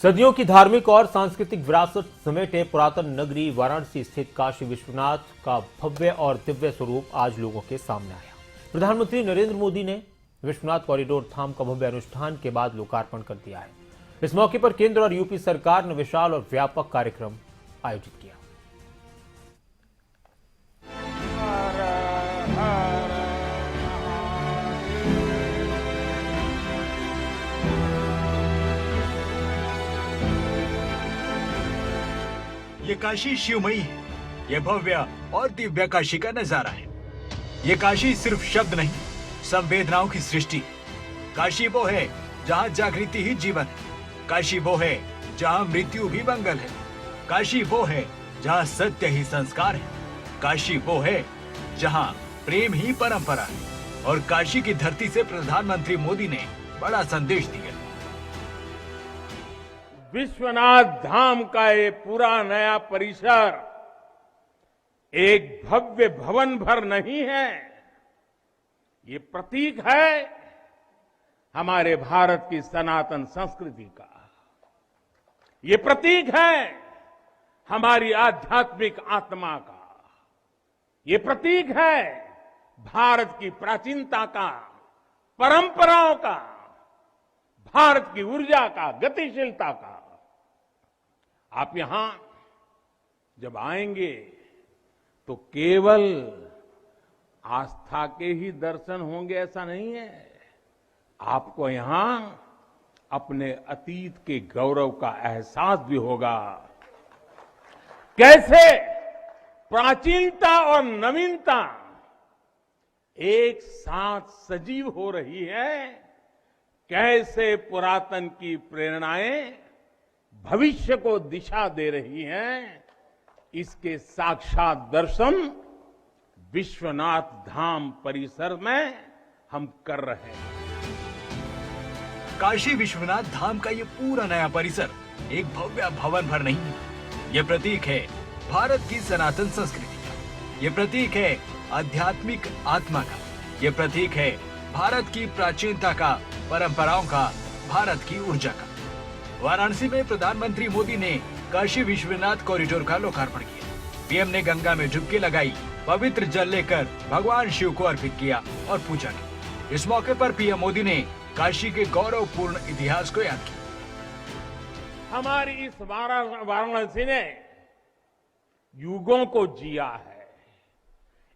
सदियों की धार्मिक और सांस्कृतिक विरासत समेटे पुरातन नगरी वाराणसी स्थित काशी विश्वनाथ का भव्य और दिव्य स्वरूप आज लोगों के सामने आया। प्रधानमंत्री नरेंद्र मोदी ने विश्वनाथ कॉरिडोर धाम का भव्य अनुष्ठान के बाद लोकार्पण कर दिया है। इस मौके पर केंद्र और यूपी सरकार ने विशाल और व्यापक कार्यक्रम आयोजित किया। ये काशी शिवमयी है। ये भव्य और दिव्य काशी का नजारा है। ये काशी सिर्फ शब्द नहीं, संवेदनाओं की सृष्टि है। काशी वो है जहाँ जागृति ही जीवन है। काशी वो है जहाँ मृत्यु भी मंगल है। काशी वो है जहाँ सत्य ही संस्कार है। काशी वो है जहाँ प्रेम ही परंपरा है। और काशी की धरती से प्रधानमंत्री मोदी ने बड़ा संदेश दिया। विश्वनाथ धाम का ये पूरा नया परिसर एक भव्य भवन भर नहीं है, ये प्रतीक है हमारे भारत की सनातन संस्कृति का। ये प्रतीक है हमारी आध्यात्मिक आत्मा का। ये प्रतीक है भारत की प्राचीनता का, परंपराओं का, भारत की ऊर्जा का, गतिशीलता का। आप यहां जब आएंगे तो केवल आस्था के ही दर्शन होंगे ऐसा नहीं है, आपको यहां अपने अतीत के गौरव का एहसास भी होगा। कैसे प्राचीनता और नवीनता एक साथ सजीव हो रही है, कैसे पुरातन की प्रेरणाएं भविष्य को दिशा दे रही हैं, इसके साक्षात दर्शन विश्वनाथ धाम परिसर में हम कर रहे हैं। काशी विश्वनाथ धाम का ये पूरा नया परिसर एक भव्य भवन भर नहीं है। ये प्रतीक है भारत की सनातन संस्कृति का। ये प्रतीक है आध्यात्मिक आत्मा का। ये प्रतीक है भारत की प्राचीनता का, परंपराओं का, भारत की ऊर्जा का। वाराणसी में प्रधानमंत्री मोदी ने काशी विश्वनाथ कॉरिडोर का लोकार्पण किया। पीएम ने गंगा में डुबकी लगाई, पवित्र जल लेकर भगवान शिव को अर्पित किया और पूजा की। इस मौके पर पीएम मोदी ने काशी के गौरवपूर्ण इतिहास को याद किया। हमारी इस वाराणसी ने युगों को जिया है,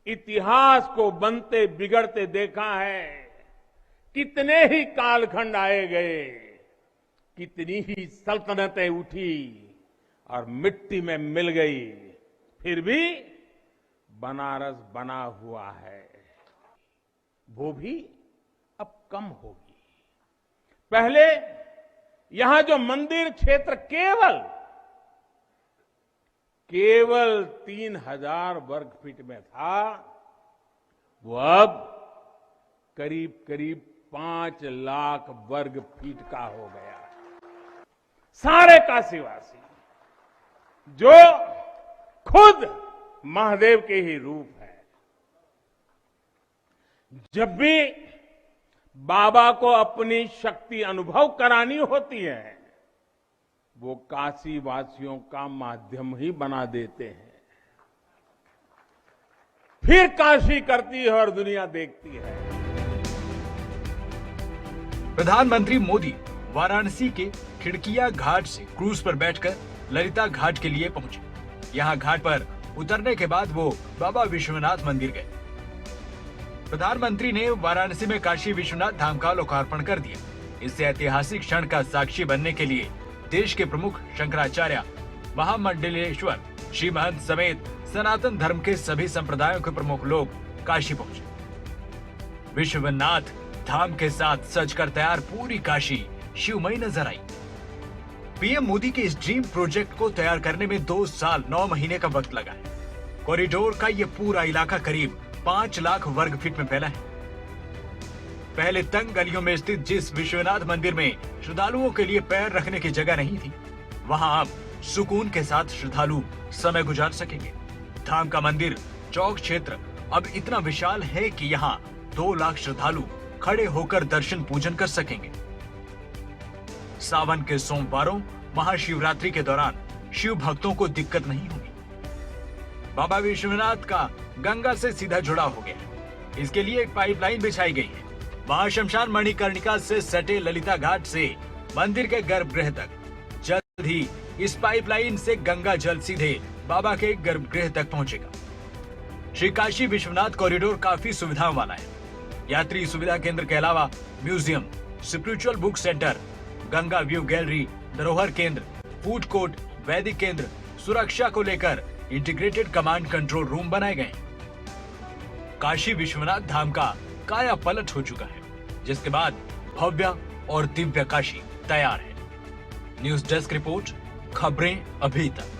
इतिहास को बनते बिगड़ते देखा है। कितने ही कालखंड आए गए, कितनी ही सल्तनतें उठी और मिट्टी में मिल गई, फिर भी बनारस बना हुआ है। वो भी अब कम होगी। पहले यहां जो मंदिर क्षेत्र केवल 3000 वर्ग फीट में था, वो अब करीब करीब 5 लाख वर्ग फीट का हो गया। सारे काशीवासी जो खुद महादेव के ही रूप है, जब भी बाबा को अपनी शक्ति अनुभव करानी होती है, वो काशी वासियों का माध्यम ही बना देते हैं। फिर काशी करती है और दुनिया देखती है। प्रधानमंत्री मोदी वाराणसी के खिड़किया घाट से क्रूज पर बैठकर ललिता घाट के लिए पहुंचे। यहां घाट पर उतरने के बाद वो बाबा विश्वनाथ मंदिर गए। प्रधानमंत्री ने वाराणसी में काशी विश्वनाथ धाम का लोकार्पण कर दिया। इससे ऐतिहासिक क्षण का साक्षी बनने के लिए देश के प्रमुख शंकराचार्य, महामंडलेश्वर, श्री महंत समेत सनातन धर्म के सभी संप्रदायों के प्रमुख लोग काशी पहुंचे। विश्वनाथ धाम के साथ सजकर तैयार पूरी काशी शिवमयी नजर आई। पीएम मोदी के इस ड्रीम प्रोजेक्ट को तैयार करने में 2 साल 9 महीने का वक्त लगा है। कॉरिडोर का ये पूरा इलाका करीब 5 लाख वर्ग फीट में फैला है। पहले तंग गलियों में स्थित जिस विश्वनाथ मंदिर में श्रद्धालुओं के लिए पैर रखने की जगह नहीं थी, वहां अब सुकून के साथ श्रद्धालु समय गुजार सकेंगे। धाम का मंदिर चौक क्षेत्र अब इतना विशाल है कि यहाँ 2 लाख श्रद्धालु खड़े होकर दर्शन पूजन कर सकेंगे। सावन के सोमवारों, महाशिवरात्रि के दौरान शिव भक्तों को दिक्कत नहीं होगी। बाबा विश्वनाथ का गंगा से सीधा जुड़ाव हो गया है। इसके लिए एक पाइपलाइन बिछाई गई है। वहां शमशान मणिकर्णिका से सटे ललिता घाट से मंदिर के गर्भगृह तक जल्द ही इस पाइपलाइन से गंगा जल सीधे बाबा के गर्भगृह तक पहुंचेगा। श्री काशी विश्वनाथ कॉरिडोर काफी सुविधाओं वाला है। यात्री सुविधा केंद्र के अलावा museum, spiritual book centre, Ganga view gallery, धरोहर केंद्र, फूड कोर्ट, वैदिक केंद्र, सुरक्षा को लेकर इंटीग्रेटेड कमांड कंट्रोल रूम बनाए गए। काशी विश्वनाथ धाम का काया पलट हो चुका है, जिसके बाद भव्य और दिव्य काशी तैयार है। न्यूज डेस्क रिपोर्ट, खबरें अभी तक।